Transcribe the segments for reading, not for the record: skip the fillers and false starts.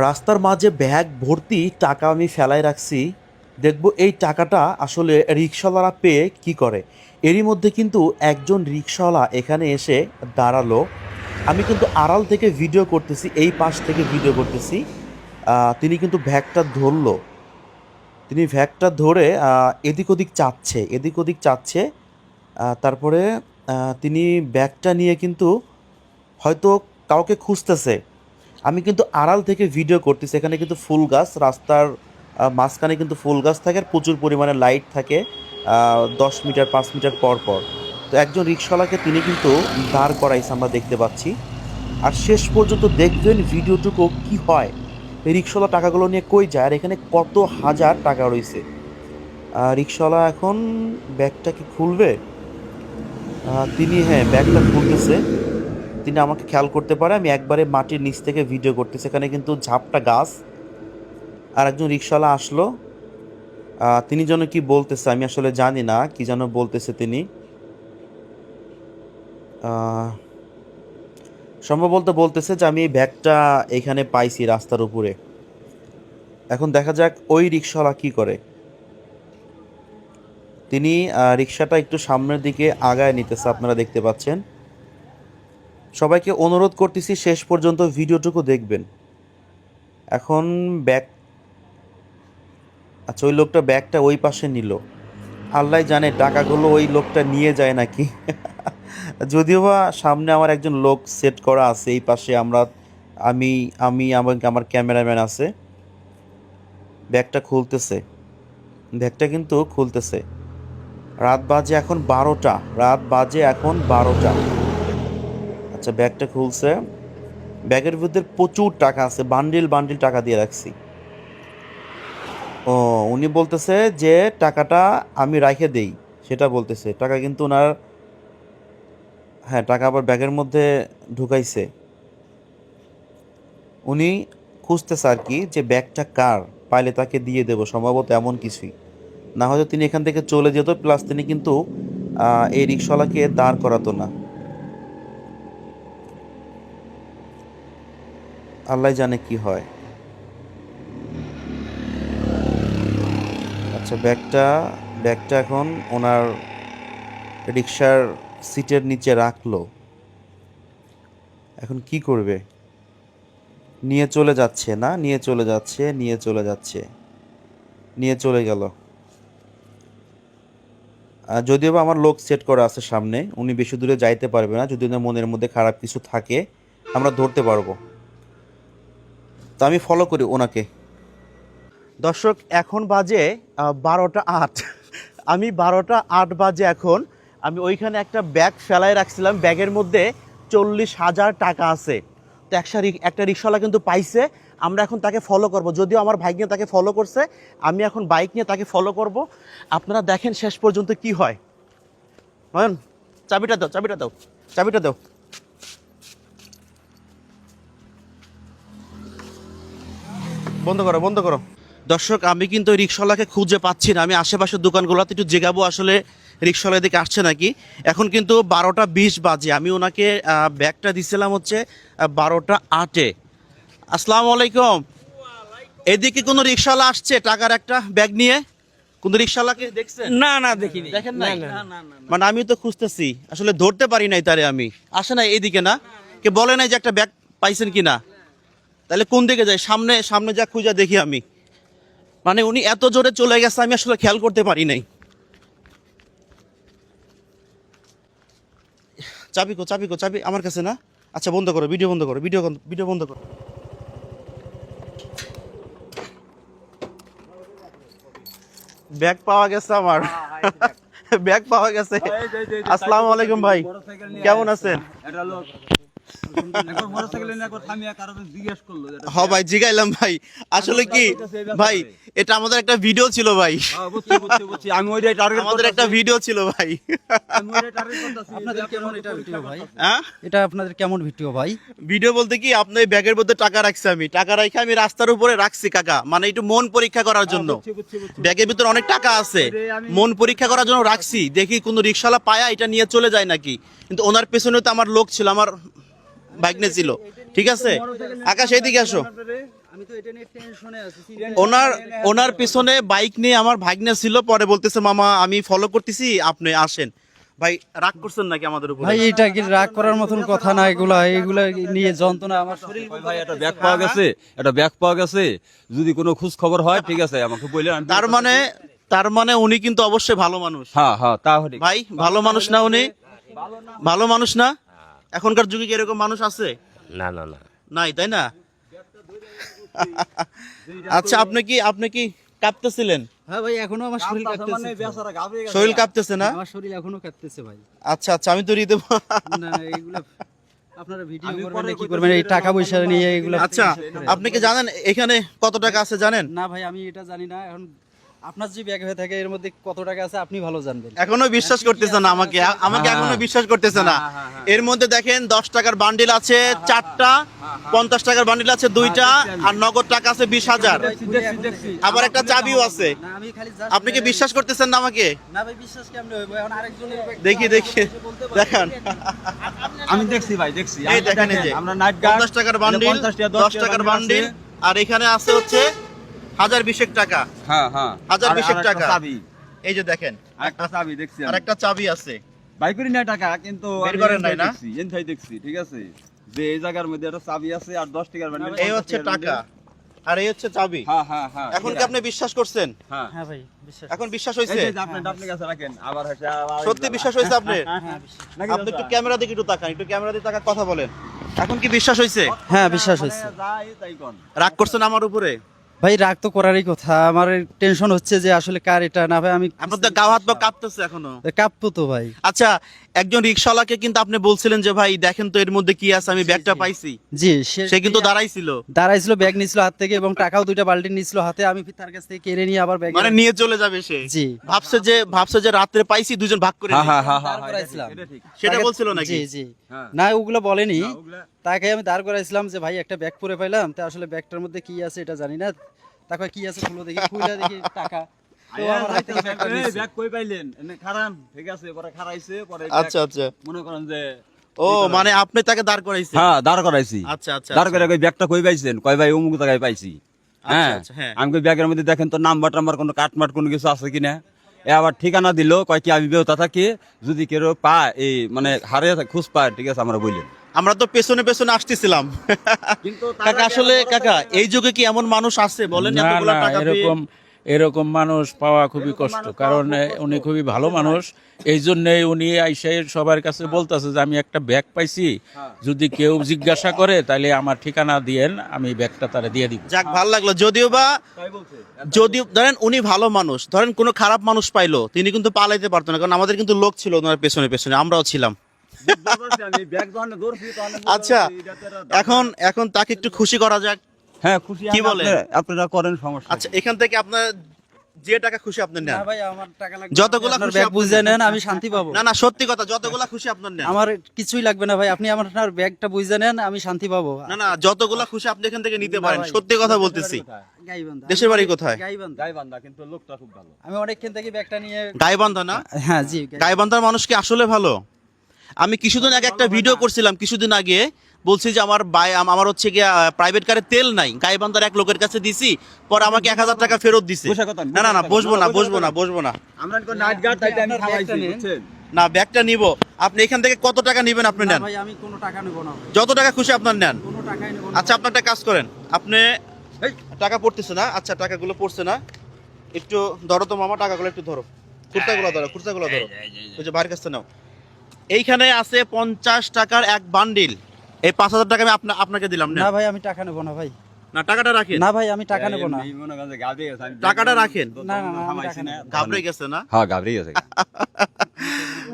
রাস্তার মাঝে ব্যাগ ভর্তি টাকা আমি ফেলায় রাখছি। দেখবো এই টাকাটা আসলে রিক্সাওয়ালারা পেয়ে কি করে। এরই মধ্যে কিন্তু একজন রিক্সাওয়ালা এখানে এসে দাঁড়ালো। আমি কিন্তু আড়াল থেকে ভিডিও করতেছি, এই পাশ থেকে ভিডিও করতেছি। তিনি কিন্তু ব্যাগটা ধরলো। তিনি ব্যাগটা ধরে এদিক ওদিক চাচ্ছে, এদিক ওদিক চাচ্ছে। তারপরে তিনি ব্যাগটা নিয়ে কিন্তু হয়তো কাউকে খুঁজতেছে। আমি কিন্তু আড়াল থেকে ভিডিও করতেছি। এখানে কিন্তু ফুল গাছ, রাস্তার মাঝখানে কিন্তু ফুল গাছ থাকে আর প্রচুর পরিমাণে লাইট থাকে 10 মিটার 5 মিটার পর পর। তো একজন রিক্সাওয়ালাকে তিনি কিন্তু দাঁড় করাইছে, আমরা দেখতে পাচ্ছি। আর শেষ পর্যন্ত দেখবেন ভিডিওটুকু কি হয়। এই রিক্সাওয়ালা টাকাগুলো নিয়ে কই যায়, আর এখানে কত হাজার টাকা রয়েছে। রিক্সাওয়ালা এখন ব্যাগটা কি খুলবে? তিনি, হ্যাঁ, ব্যাগটা খুলতেছে। তিনি আমাকে খেয়াল করতে পারে, আমি একবারে মাটির নিচ থেকে ভিডিও করতেছি। এখানে কিন্তু ঝাপটা গাছ। আর একজন রিক্সাওয়ালা আসলো। তিনি যেন কি বলতেছে আমি আসলে জানি না, কি যেন বলতেছে তিনি। আহ, সম্ভবত বলতেছে যে আমি এই ব্যাগটা এখানে পাইছি রাস্তার উপরে। এখন দেখা যাক ওই রিক্সাওয়ালা কি করে। তিনি রিক্সাটা একটু সামনের দিকে আগায় নিতেছে, আপনারা দেখতে পাচ্ছেন। সবাইকে অনুরোধ করতেছি শেষ পর্যন্ত ভিডিওটুকু দেখবেন। এখন ব্যাগ, আচ্ছা, ওই লোকটা ব্যাগটা ওই পাশে নিল। আল্লাহ জানে টাকাগুলো ওই লোকটা নিয়ে যায় নাকি। যদিও বা সামনে আমার একজন লোক সেট করা আছে, এই পাশে আমি আমি আমার ক্যামেরাম্যান আছে। ব্যাগটা খুলতেছে, ব্যাগটা কিন্তু খুলতেছে। রাত বাজে এখন 12টা, রাত বাজে এখন 12টা। আচ্ছা, ব্যাগটা খুলছে। ব্যাগের ভিতরে প্রচুর টাকা আছে, বান্ডিল বান্ডিল টাকা দিয়ে রাখছি। ও, উনি বলতেছে যে টাকাটা আমি রাখে দেই, সেটা বলতেছে। টাকা কিন্তু ওনার, হ্যাঁ, টাকা আবার ব্যাগের মধ্যে ঢুকাইছে। উনি খুঁজতেছে আর কি যে ব্যাগটা কার, পাইলে তাকে দিয়ে দেবো, সম্ভবত এমন কিছুই। না হয়তো তিনি এখান থেকে চলে যেত, প্লাস তিনি কিন্তু এই রিক্সাওয়ালাকে দাঁড় করাতো না। আল্লাহ জানে কি হয়। আচ্ছা, ব্যাগটা ব্যাগটা এখন ওনার রিক্সার সিটের নিচে রাখলো। এখন কি করবে? নিয়ে চলে যাচ্ছে, না নিয়ে চলে যাচ্ছে, নিয়ে চলে যাচ্ছে, নিয়ে চলে গেল। যদিও বা আমার লোক সেট করা আছে সামনে, উনি বেশি দূরে যাইতে পারবে না। যদি ওনার মনের মধ্যে খারাপ কিছু থাকে আমরা ধরতে পারবো। তো আমি ফলো করি ওনাকে। দর্শক, এখন বাজে 12টা 8। আমি 12টা 8 বাজে এখন। আমি ওইখানে একটা ব্যাগ ফেলায় রাখছিলাম, ব্যাগের মধ্যে 40,000 টাকা আছে। তো একটা রিক্সাওয়ালা কিন্তু পাইছে। আমরা এখন তাকে ফলো করব, যদিও আমার ভাই নিয়ে তাকে ফলো করছে। আমি এখন বাইক নিয়ে তাকে ফলো করব। আপনারা দেখেন শেষ পর্যন্ত কি হয়। নয়ন, চাবিটা দাও, চাবিটা দাও, চাবিটা দাও। বন্ধ করো, বন্ধ করো। দর্শক, আমি কিন্তু ওই রিক্সাওয়ালাকে খুঁজে পাচ্ছি না। আমি আশেপাশের দোকানগুলোতে একটু জেগাবো আসলে রিক্সাওয়ালা এদিকে আসছে নাকি। এখন কিন্তু 12টা 20 বাজে। আমি ওনাকে ব্যাগটা দিছিলাম হচ্ছে 12টা 8-এ। আসসালামু আলাইকুম। এদিকে কোনো রিক্সাওয়ালা আসছে টাকার একটা ব্যাগ নিয়ে? কোনো রিক্সাওয়ালাকে দেখছেন? না না দেখিনি। দেখেন নাই? না, না। মানে আমি তো খুঁজতেছি, আসলে ধরতে পারি নাই তারে। আমি আসে না এইদিকে, না কে বলে নাই যে একটা ব্যাগ পাইছেন কিনা। তাহলে কোন দিকে যাই? সামনে সামনে যা খুঁজা দেখি আমি। মানে উনি এত জোরে চলে গেছে, আমি আসলে খেয়াল করতে পারি নাই। চাবি কো, চাবি কো, চাবি আমার কাছে না। আচ্ছা, বন্ধ করো, ভিডিও বন্ধ করো, ভিডিও বন্ধ করো। ব্যাগ পাওয়া গেছে আমার। ব্যাগ পাওয়া গেছে। আসসালামু আলাইকুম ভাই, কেমন আছেন? হ্যাঁ ভাই, জিগাইলাম ভাই। আসলে কি ভাই, এটা আমাদের একটা ভিডিও ছিল ভাই। আমাদের একটা ভিডিও ছিল ভাই। হ্যাঁ, এটা আপনাদের কেমন ভিডিও ভাই? ভিডিও বলতে কি, আপনার এই ব্যাগের মধ্যে টাকা রাখছি, আমি টাকা রাখি আমি রাস্তার উপরে রাখছি কাকা, মানে একটু মন পরীক্ষা করার জন্য। ব্যাগের ভিতরে অনেক টাকা আছে, মন পরীক্ষা করার জন্য রাখছি। দেখি কোনো রিক্সাওয়ালা পায়া এটা নিয়ে চলে যায় নাকি। কিন্তু ওনার পেছনে তো আমার লোক ছিল, আমার বাইক নিয়ে ছিল। ঠিক আছে, আকাশ এইদিকে আসো। আমি তো এটা নিয়ে টেনশনে আছি। ওনার পিছনে বাইক নিয়ে আমার ভাগ্নে ছিল, পরে বলতেছে মামা আমি ফলো করতেছি, আপনি আসেন। ভাই রাগ করছেন নাকি আমাদের উপরে? ভাই এটা কি রাগ করার মতন কথা না, এগুলা নিয়ে যন্ত্রণা আমার শরীর। ভাই একটা ব্যাগ পাওয়া গেছে, একটা ব্যাগ পাওয়া গেছে, যদি কোনো খোঁজ খবর হয় ঠিক আছে আমাকে বললেন। তার মানে উনি কিন্তু অবশ্যই ভালো মানুষ। হ্যাঁ হ্যাঁ তাহলে ভাই ভালো মানুষ না উনি? ভালো মানুষ না? এখনকার যুগে কি এরকম মানুষ আছে? না না না নাই, তাই না? আচ্ছা, আপনি কি কাঁপতেছিলেন? হ্যাঁ ভাই, এখনো আমার শরীর কাঁপতেছে। শরীর কাঁপতেছে না? আমার শরীর এখনো কাঁপতেছে ভাই। আচ্ছা আচ্ছা, আমি তো হৃদয় না এগুলা আপনারা ভিডিও করবেন না কি করবেন, এই টাকা পয়সা নিয়ে এগুলা। আচ্ছা, আপনি কি জানেন এখানে কত টাকা আছে জানেন? না ভাই, আমি এটা জানি না। এখন আপনার যে ব্যাগ হয়ে থাকে এর মধ্যে কত টাকা আছে আপনি ভালো জানবেন। এখনো বিশ্বাস করতেছে না আমাকে এখনো বিশ্বাস করতেছে না। এর মধ্যে দেখেন 10 টাকার বান্ডিল আছে 4টা, 50 টাকার বান্ডিল আছে 2টা, আর নগদ টাকা আছে 20,000। আবার একটা চাবিও আছে। না আমি খালি আপনি কি বিশ্বাস করতেছেন না আমাকে? না ভাই, বিশ্বাস কেমনে হইব? এখন আরেকজনের ব্যাগ দেখি দেখান। আমি দেখছি ভাই, দেখছি। এই দেখেন, এই যে আমরা নাইট গার্ড 50 টাকার বান্ডিল, 10 টাকার বান্ডিল, আর এখানে আছে হচ্ছে 1020 টাকা। হ্যাঁ হ্যাঁ 1020 টাকা। চাবি, এই যে দেখেন, একটা চাবি দেখছি আর একটা চাবি আছে। বাই করি না টাকা, কিন্তু বের করেন নাই না? দেখছি ঠিক আছে, যে এই জায়গার মধ্যে একটা চাবি আছে আর 10 টাকার বান্ডিল। এই হচ্ছে টাকা আর এই হচ্ছে চাবি। হ্যাঁ হ্যাঁ হ্যাঁ। এখন কি আপনি বিশ্বাস করছেন? হ্যাঁ হ্যাঁ ভাই, বিশ্বাস। এখন বিশ্বাস এই হয়েছে? যে আপনি কাছে রাখেন, আবার হচ্ছে সত্যি বিশ্বাস হয়েছে আপনার? হ্যাঁ বিশ্বাস। আপনি একটু ক্যামেরা দিকে একটু তাকান, একটু ক্যামেরা দিয়ে তাকান, কথা বলেন। এখন কি বিশ্বাস হয়েছে? হ্যাঁ বিশ্বাস হচ্ছে। যাই তাই কোন। রাগ করছেন আমার উপরে? ভাই রাগ তো করারই কথা, আমার টেনশন হচ্ছে যে আসলে কার এটা। না ভাই আমি আপনার তো গা হাত পা কাঁপতেছে এখনো। কাঁপবো তো ভাই। আচ্ছা, একজন রিকশাওয়ালাকে কিন্তু আপনি বলছিলেন যে ভাই দেখেন তো এর মধ্যে কি আছে, আমি ব্যাগটা পাইছি। জি, সে কিন্তু দাঁড়াইছিল, দাঁড়াইছিল, ব্যাগ নিছিল হাত থেকে এবং টাকাও 2টা বালতি নিছিল হাতে। আমি তার কাছ থেকে কেড়ে নিয়ে আবার ব্যাগ মানে নিয়ে চলে যাবে সে। জি। ভাবছে যে রাত্রে পাইছি, দুজন ভাগ করে হ্যাঁ নিই। হ্যাঁ হ্যাঁ দাঁড় হ্যাঁ, করাইছিলাম। এটা ঠিক। সেটা বলছিল নাকি? জি জি। হ্যাঁ। না ওগুলো বলেনি, না, ওগুলা- তাকে আমি দাঁড় করাইছিলাম যে ভাই একটা ব্যাগ পরে পাইলাম, তা আসলে ব্যাগটার মধ্যে কি আছে এটা জানি না। তাকে কি আছে খুলে দেখি, খুলে দেখি টাকা। তো আমার হাত থেকে ব্যাগটা এই নিছে। ব্যাগ কই পাইলেন? এনে খারান, ঠিক আছে, পরে খারাইছে, পরে আচ্ছা আচ্ছা, মনে করেন যে ও মানে আপনি তাকে দাঁড় করাইছেন? হ্যাঁ দাঁড় করাইছি। আচ্ছা আচ্ছা, দাঁড় করে কই ব্যাগটা কই পাইছেন? কয় ভাই অমুক জায়গায় পাইছি। হ্যাঁ আচ্ছা, হ্যাঁ। আমি কই ব্যাগের মধ্যে দেখেন তো নাম্বার টাম্বার কোনো কাটমাট কোনো কিছু আছে কিনা। এ আবার ঠিকানা দিল, কয় কি আমি বেউতা থাকি, যদি কেউ পায় এই মানে হারিয়ে খোঁজ পায় ঠিক আছে আমরা বললেন। আমরা তো পেছনে পেছনে আসতেছিলাম। কিন্তু কাকা আসলে কাকা এই যুগে কি এমন মানুষ আছে বলেন? না এতগুলো না, টাকা পেয়ে? এরকম মানুষ পাওয়া খুবই কষ্ট, কারণ উনি খুবই ভালো মানুষ। এই জন্যই উনি আইসা সবার কাছে বলতেছে যে আমি একটা ব্যাগ পাইছি, যদি কেউ জিজ্ঞাসা করে তাহলে আমার ঠিকানা দিয়েন, আমি ব্যাগটা তারা দিয়ে দিব। যাক, ভালো লাগলো। যদিও ধরেন উনি ভালো মানুষ, ধরেন কোনো খারাপ মানুষ পাইলো, তিনি কিন্তু পালাইতে পারতো না, কারণ আমাদের কিন্তু লোক ছিল ওনার পেছনে পেছনে, আমরাও ছিলাম। আচ্ছা, এখন তাকে একটু খুশি করা যাক। হ্যাঁ খুশি কি বলেন? আপনারা করেন, সমস্যা আচ্ছা, এখান থেকে আপনার যে টাকা খুশি আপনি নেন। না ভাই, আমার টাকা লাগবে না। যতগুলো আপনার খুশি ব্যাগ আপনি বুঝে নেন। নেন, আমি শান্তি পাবো। না না, সত্যি কথা, যতগুলা খুশি আপনার নেন। আমার কিছুই লাগবে না ভাই, আপনি আমার ব্যাগটা বুঝে নেন, আমি শান্তি পাবো। না না, যতগুলা খুশি আপনি এখান থেকে নিতে পারেন, ভাই। সত্যি কথা বলতেছি। গাইবান্ধা। দেশের বাড়ি কোথায়? গাইবান্ধা। গাইবান্ধা, কিন্তু লোকটা খুব ভালো। আমি অনেকক্ষণ থেকে ব্যাগটা নিয়ে। গাইবান্ধা না? হ্যাঁ জি। গাইবান্ধার মানুষ কি আসলে ভালো? আমি কিছুদিন আগে একটা ভিডিও করছিলাম, কিছুদিন আগে বলছি যে আমার হচ্ছে গিয়ে প্রাইভেট কারে তেল নাই, গাইবান্ধার এক লোকের কাছে দিছি, পরে আমাকে 1000 টাকা ফেরত দিছে। বসে কথা, না না না, বসবো না। আমরা নাইট গার্ড তাইতে আমি আপনার খাওয়াইছি, ব্যাগটা নিন। বুঝছেন? না, ব্যাগটা নিব। আপনি এখান থেকে কত টাকা নেবেন আপনি না নেন, ভাই, আমি কোনো টাকা নেব না ভাই, যত টাকা খুশি আপনার নেন। কোনো টাকাই নেব না। আচ্ছা, আপনি একটা কাজ করেন, আপনি এই, টাকা পড়তেছে না? আচ্ছা, টাকাগুলো পড়ছে না, একটু ধরো তো মামা, টাকাগুলো একটু ধরো, খুচরাগুলো ধরো। ওই যে বাড়ির কাছে নাও। এইখানে আছে 50 টাকার এক বান্ডিল। এই 5000 টাকা আমি আপনাকে দিলাম না। না ভাই, আমি টাকা নেব না ভাই। না, টাকাটা রাখেন। না ভাই, আমি টাকা নেব না। এই মনে করেন যে গাবড়ে গেছে, আমি টাকাটা রাখেন। না, না, না, আমি খাওয়াইছি টাকা না। নেব ঘাবড়ে গেছে না? হ্যাঁ গাবড়ে গেছে।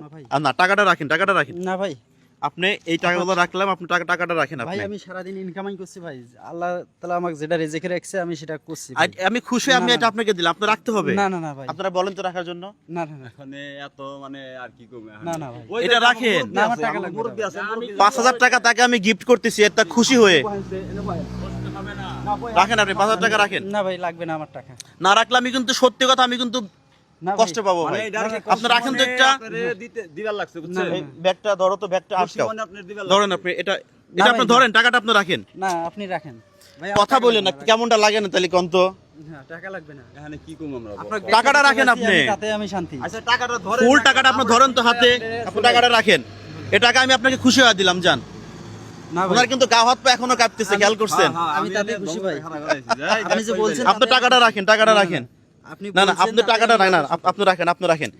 না ভাই। আর না, টাকাটা রাখেন। না ভাই। আপনি এই টাকাগুলো রাখলাম, আপনি টাকাটা রাখেন ভাই আপনি। আমি সারাদিন ইনকামাই করছি ভাই, আল্লাহ তাআলা আমাকে যেটা রেজেকে রাখছে আমি সেটা করছি ভাই। আমি খুশি, আমি না, এটা না। আপনাকে দিলাম, আপনি রাখতে হবে। না না না ভাই, আপনারা বলেন তো রাখার জন্য। না না না, এখন এত মানে আর কি কমে। না না ভাই। এটা রাখেন। না, আমার টাকা লাগবে না। 5000 টাকা তাকে আমি গিফট করতেছি, এটা খুশি হয়ে। রাখেন, আপনি 5000 টাকা রাখেন। না ভাই, লাগবে না আমার টাকা। না রাখলে আমি কিন্তু সত্যি কথা, আমি কিন্তু না ভাই। কষ্ট পাবো ভাই। আপনি রাখেন তো একটা। দিবার লাগছে, বুঝছেন? এই ব্যাগটা ধরো তো, ব্যাগটা আটকাও। আপনার দিবার ধরেন আপনি এটা, এটা ভাই, আপনি না। ধরেন, টাকাটা আপনি রাখেন। না আপনি রাখেন ভাই, আমার কথা টাকা বলেন না, লাগবে ভাই। কেমনটা লাগে না তাহলে কোন তো? হ্যাঁ, টাকা লাগবে না। এখানে কি কম আমরা আপনার টাকাটা বেচে রাখেন দিতে আপনি। পারছি, তাতে আমি শান্তি। আচ্ছা টাকাটা ধরে ফুল টাকাটা আপনি ধরেন তো হাতে, আপনি টাকাটা রাখেন। এ টাকা আমি আপনাকে খুশি হয়ে দিলাম, যান। না ভাই, ওনার কিন্তু গা হাত পা এখনো কাঁপতেছে, খেয়াল করছেন? আমি তাতে খুশি ভাই। আপনি যে বলছেন আপনি টাকাটা রাখেন, টাকাটা রাখেন। আপনি না না, বলছেন আপনি টাকাটা রাখেন, না আপনি রাখেন, আপনি রাখেন।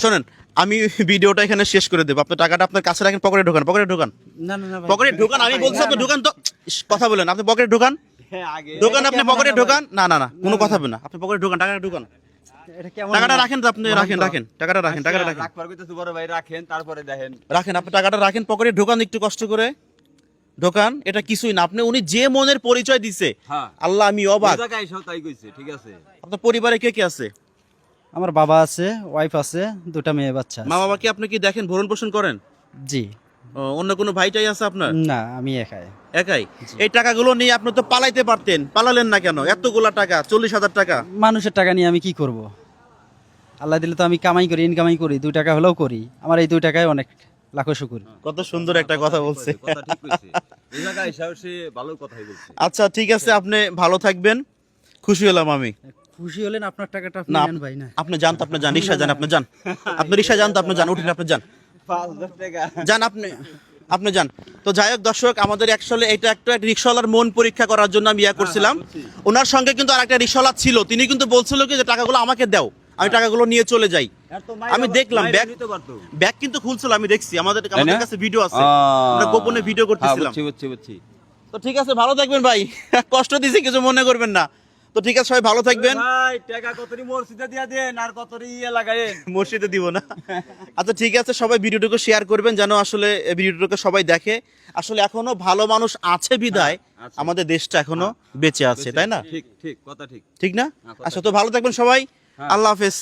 শোনেন, আমি ভিডিওটা এখানে শেষ করে দেবো। আপনি টাকাটা আপনার কাছে রাখেন, পকেটে ঢোকান, পকেটে ঢোকান, না না না ভাই। পকেটে ঢোকান। আমি বলছি আপনি ঢোকান তো। ইস, কথা বলেন, আপনি পকেটে ঢোকান, ঢোকান, আপনি কেমন পকেটে টাকা ঢোকান। না না না, কোনো কথা হবে না, আপনি পকেটে ঢোকান, টাকাটা ঢোকান, এটা কেমন টাকাটা না? রাখেন তো, আপনি রাখেন, রাখেন, টাকাটা রাখেন, টাকাটা রাখেন, রাখবার কইতেছি বড় ভাই, রাখেন তারপরে দেখেন। রাখেন, আপনি টাকাটা রাখেন, পকেটে ঢোকান, একটু কষ্ট করে ঢোকান। এটা কিছুই না, আপনি উনি যে মনের পরিচয় দিছে, হ্যাঁ আল্লাহ আমি অবাক। ওই জায়গায় এসেও তাই কইছে, ঠিক আছে। আপনার পরিবারে কে কে আছে? আমার বাবা আছে, ওয়াইফ আছে, দুটো মেয়ে বাচ্চা আছে। মা বাবাকে আপনি কি দেখেন, ভরণ পোষণ করেন? জি। ও, অন্য কোনো ভাইটাই আছে আপনার? না আমি একাই। একাই? এই টাকাগুলো নিয়ে আপনি তো পালাইতে পারতেন, পালালেন না কেন? এতগুলা টাকা, 40,000 টাকা। মানুষের টাকা নিয়ে আমি কি করব? আল্লাহ দিলে তো আমি কামাই করি, ইনকামাই করি, 2 টাকা হলেও করি। আমার এই 2 টাকায় অনেক লাখো শুকুর। কত সুন্দর একটা কথা বলছে। কথা ঠিক কইছে, এই জায়গায় এসেও সে ভালো কথাই বলছে। আচ্ছা ঠিক আছে, আপনি ভালো থাকবেন, খুশি হলাম আমি। খুশি হলেন, আপনার টাকাটা আপনি না, নেন ভাই না। আপনি জান তো, আপনি যান, রিক্সা যান, আপনি যান, আপনি রিক্সা যান তো, আপনি যান, উঠেন, আপনি যান, 5,000 টাকা যান, আপনি যান। তো যাই হোক দর্শক, আমাদের আসলে এটা একটা রিক্সাওয়ালার মন পরীক্ষা করার জন্য আমি ইয়া করছিলাম। ওনার সঙ্গে কিন্তু আরেকটা রিক্সাওয়ালা ছিল, তিনি কিন্তু বলছিল কি যে টাকাগুলো আমাকে দাও, আমি টাকাগুলো নিয়ে চলে যাই। আমি দেখলাম ব্যাগ কিন্তু খুলছিল, আমি দেখছি, আমাদের কাছে ভিডিও আছে, আমরা গোপনে ভিডিও করতেছিলাম। বুঝছি। তো ঠিক আছে, ভালো থাকবেন ভাই, কষ্ট দিছি, কিছু মনে করবেন না। তো ঠিক আছে, সবাই ভালো থাকবেন। ভাই টাকা কতরি মসজিদে দিয়া দেন আর কতরি ইয়ে লাগায়েন। মসজিদে দিব না। আচ্ছা ঠিক আছে, সবাই ভিডিওটুকু শেয়ার করবেন যেন আসলে এই ভিডিওটুকু সবাই দেখে। আসলে এখনো ভালো মানুষ আছে বিধায় আছে। আমাদের দেশটা এখনো বেঁচে আছে, তাই না? ঠিক ঠিক কথা ঠিক। ঠিক না? কথা আচ্ছা, তো ভালো থাকবেন সবাই। হ্যাঁ। আল্লাহ হাফেজ।